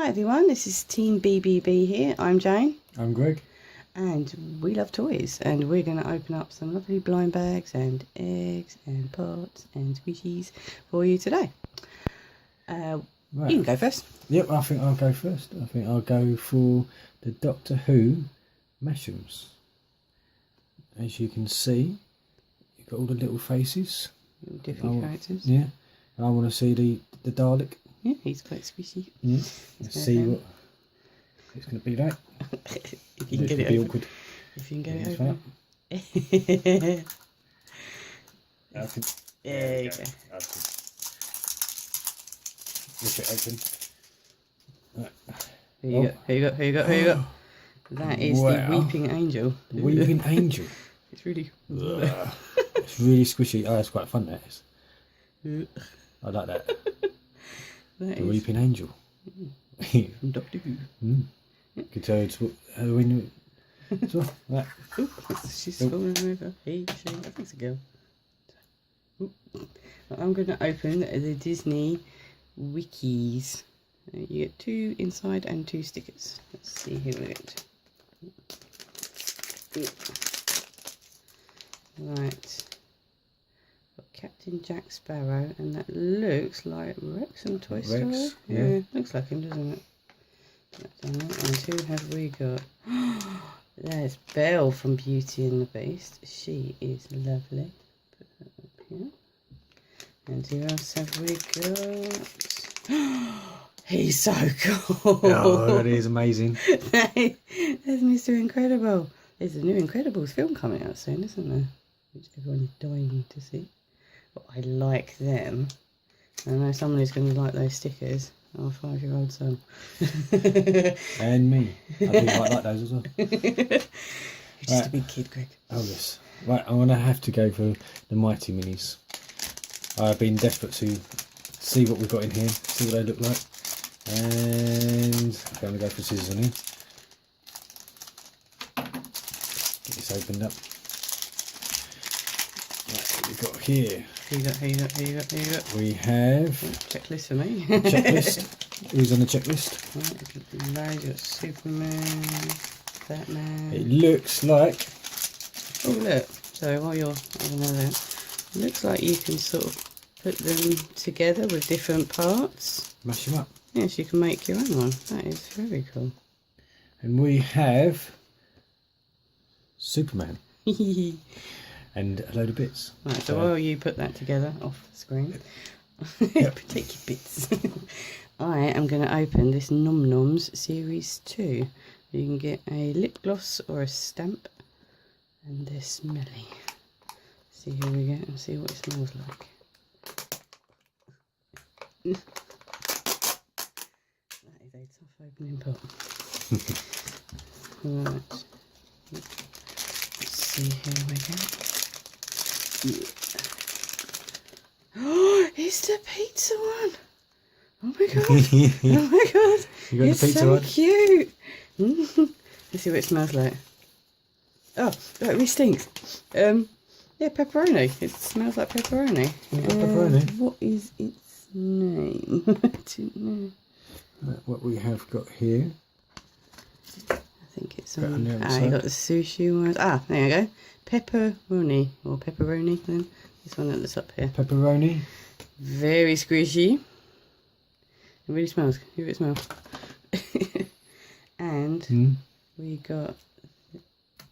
Hi everyone, this is Team BBB here. I'm Jane. I'm Greg. And we love toys. And we're going to open up some lovely blind bags and eggs and pots and squishies for you today. Right. You can go first. Yep, I think I'll go first. I think I'll go for the Doctor Who Mashems. As you can see, you've got all the little faces. Different characters. Yeah. And I want to see the Dalek. Yeah, he's quite squishy. Yeah. Let's see what it's going to be like. If you can get it open. Awkward. If you can get it open. There you go. Rip it open. Right. Here you go. That is the Weeping Angel. The Weeping Angel. It's really... It's really squishy. Oh, it's quite fun, that is. I like that. The Weeping Angel. From Doctor Who. Could tell it's Halloween as well. Right. She's falling over. Hey, I think it's a girl. I'm going to open the Disney Wikis. You get 2 inside and 2 stickers. Let's see who we get. Right. Got Captain Jack Sparrow, and that looks like Rex from Toy Story. Rex, yeah. Looks like him, doesn't it? And who have we got? There's Belle from Beauty and the Beast. She is lovely. Put that up here. And who else have we got? He's so cool. Oh, that is amazing. There's Mr. Incredible. There's a new Incredibles film coming out soon, isn't there? Which everyone's dying to see. But I like them. I know someone who's going to like those stickers. Our 5-year-old son. And me. I do like those as well. You're just a big kid, Greg. Oh, yes. Right, I'm going to have to go for the Mighty Minis. I've been desperate to see what we've got in here, see what they look like. And I'm going to go for scissors on here. Get this opened up. Right, what we've got here. Who you got? We have... Checklist for me. Checklist. Who's on the checklist? Right, you've got Superman, Batman. It looks like... Oh, look. So while you're having that, it looks like you can sort of put them together with different parts. Mash them up. Yes, you can make your own one. That is very cool. And we have Superman. And a load of bits. Right, so while you put that together off the screen, take your bits. I am going to open this Noms Series 2. You can get a lip gloss or a stamp, and they're smelly. See who we get and see what it smells like. That is a tough opening pot. Right. Let's see who we get. Oh, it's the pizza one. Oh my god. Oh my god. You got it's the pizza so one? Cute. Let's see what it smells like. Oh, it really stinks. Yeah, pepperoni. It smells like pepperoni. Pepperoni. What is its name? I don't know. Right, what we have got here. I think it's on. You got the sushi ones. Ah, there you go. Pepperoni or pepperoni then. This one at the top here. Pepperoni. Very squishy. It really smells. Give it a smell. And we got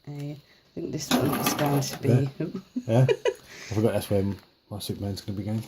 I think this one is going to be... Yeah. I forgot that's where my Superman's going to be going.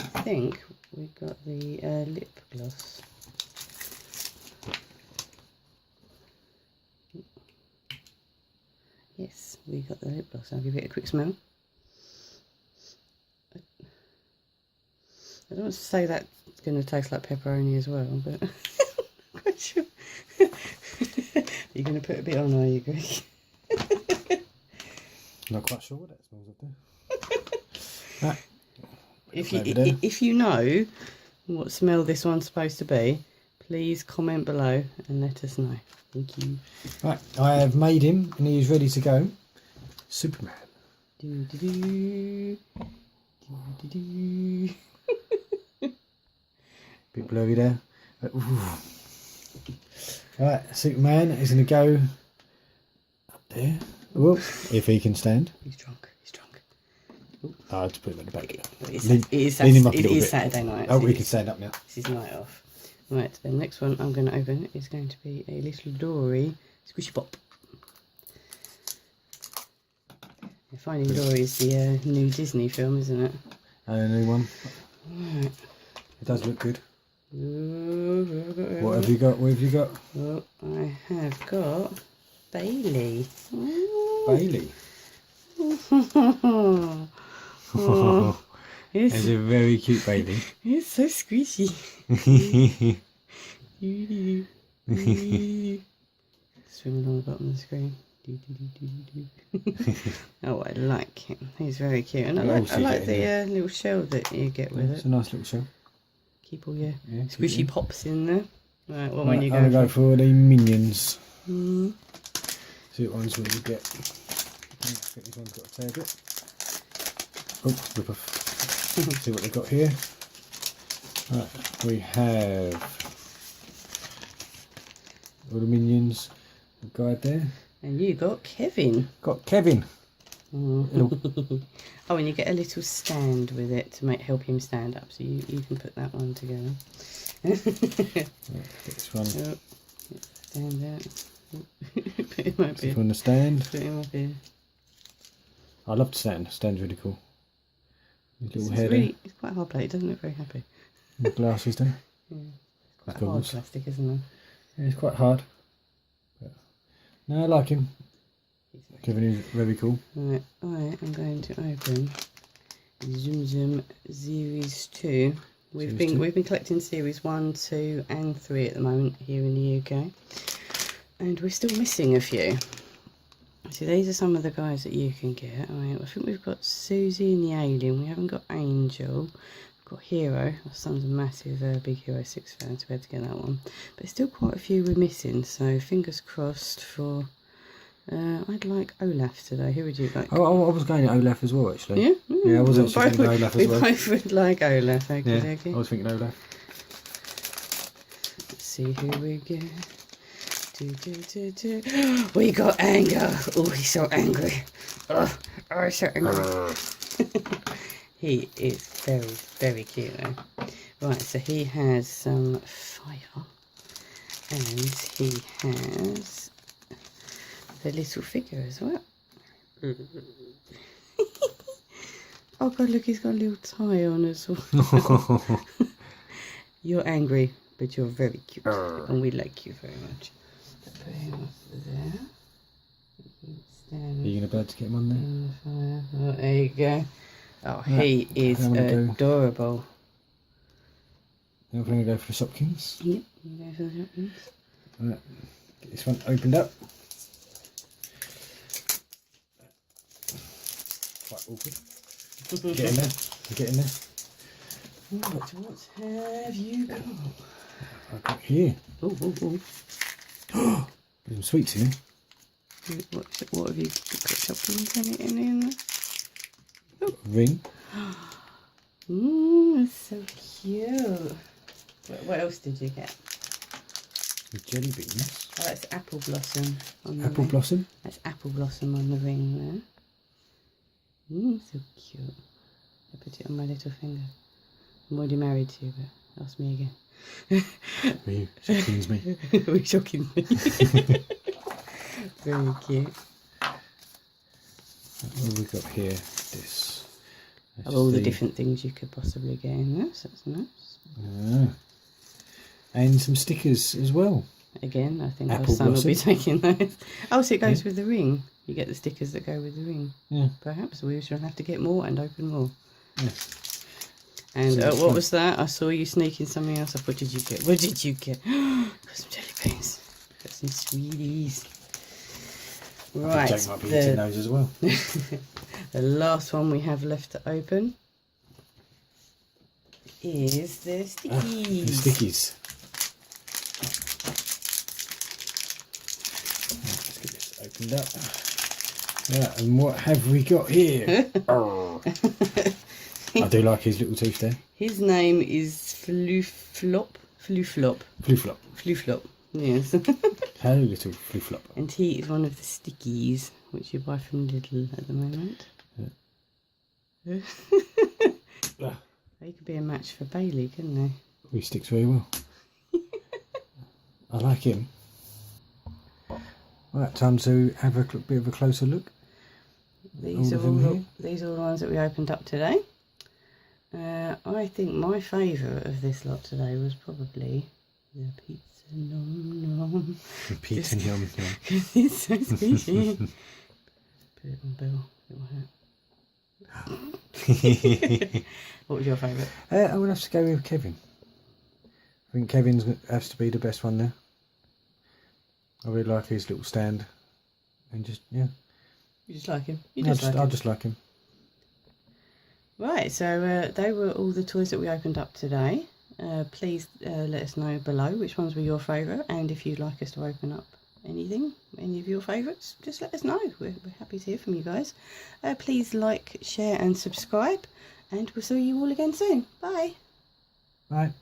I think we got the lip gloss. Yes, we got the lip gloss. I'll give it a quick smell. I don't want to say that's going to taste like pepperoni as well, but I'm quite sure. You're going to put a bit on, are you, Greg? Not quite sure what that smells like. If you know what smell this one's supposed to be, please comment below and let us know. Thank you. Right, I have made him and he is ready to go. Superman. Bit blurry there. Right, Superman is going to go up there. Whoop, if he can stand. He's drunk. He's drunk. I have to put him at the back. It is Saturday night. Oh, we can stand up now. This is night off. Right, the next one I'm going to open is going to be a little Dory Squishy Pop. Finding Dory is the new Disney film, isn't it? A new one. Right. It does look good. What have you got? What have you got? Well, I have got Bailey. Bailey. Oh, It's a very cute baby. it's so squishy. Swim along the bottom of the screen. Oh, I like him. He's very cute. And I like the little shell that you get with It's it. a nice little shell. Keep all your Yeah, squishy pops in there. Right, what one Right, you I'm go going to go for the minions. Mm. See what ones will you get. I think this one's got a fair bit. Oh, rip off. See what they've got here. Right, we have all the minions. The guide there. And you got Kevin. Got Kevin. Oh, and you get a little stand with it to help him stand up. So you can put that one together. Right, get this one. Oh, stand out. Put him up This here. one to stand. Put him up here. I love to stand. Stand's really cool. His little It's hair it's quite hard plate. It doesn't look very happy. there. The glasses there. Yeah. It's quite Goggles. hard plastic, isn't it? Yeah, it's quite hard. But no, I like him. He's very Kevin is very cool. Right, I am going to open Zoom Zoom Series 2. We've been collecting Series 1, 2 and 3 at the moment here in the UK. And we're still missing a few. So these are some of the guys that you can get. I think we've got Susie and the Alien. We haven't got Angel. We've got Hero. My son's a massive Big Hero 6 fan, so we had to get that one. But still quite a few we're missing. So fingers crossed for... I'd like Olaf today. Who would you like? Oh, I was going to Olaf as well, actually. Yeah? Yeah, I was actually thinking Olaf as well. We both would like Olaf. Okay, Yeah, okay. I was thinking Olaf. Let's see who we get. We got Anger. Oh, he's so angry. Oh, he's so angry. He is very, very cute though. Right, so he has some fire. And he has the little figure as well. Oh god, look, he's got a little tie on as well. You're angry, but you're very cute. And we like you very much. Put him up there. Are you going to be able to get him on there? In the fire. Oh, there you go. Oh, he is adorable. Now we're going to go for the shopkins. Yep, you go for the shopkins. Right, get this one opened up. Quite awkward. Get in there. Get in there. What have you got? I've got here. Oh. There's some sweets in here. What have you got? Shopkins in there? Ring. That's so cute. What else did you get? With jelly beans. Oh, that's apple blossom on the Apple ring. blossom. That's apple blossom on the ring there. So cute. I put it on my little finger. I'm already married to you, but ask me again. For you. Shopkins me. We're shocking me. Very cute. What have we got here? This. Of all the different things you could possibly get in there, so that's nice. And some stickers as well. Again, I think Apple our son will be blossom. taking those. Oh, so it goes with the ring. You get the stickers that go with the ring. Yeah. Perhaps we shall have to get more and open more. Yes. And So what was that? I saw you sneaking something else up. What did you get? What did you get? Got some jelly beans. Got some sweeties. Right. Jake might be eating those as well. The last one we have left to open is the stickeez. The stickies. Let's get this opened up. Yeah, and what have we got here? I do like his little tooth there. His name is Flooflop. Flooflop. Flooflop. Flooflop. Yes. Hello, little Flooflop. And he is one of the stikeez, which you buy from Lidl at the moment. Yeah. They could be a match for Bailey, couldn't they? He sticks very well. I like him. Right, time to have a bit of a closer look. These are all the ones that we opened up today. I think my favourite of this lot today was probably the pizza nom nom. The pizza nom nom. Because it's so squishy. Put it on Bill. What was your favourite? I would have to go with Kevin. I think Kevin's has to be the best one there. I really like his little stand, and just You just like him. I just like him. Right, so they were all the toys that we opened up today. Please let us know below which ones were your favourite, and if you'd like us to open up anything, any of your favourites, just let us know. We're happy to hear from you guys. Please like, share and subscribe, and we'll see you all again soon. Bye. Bye.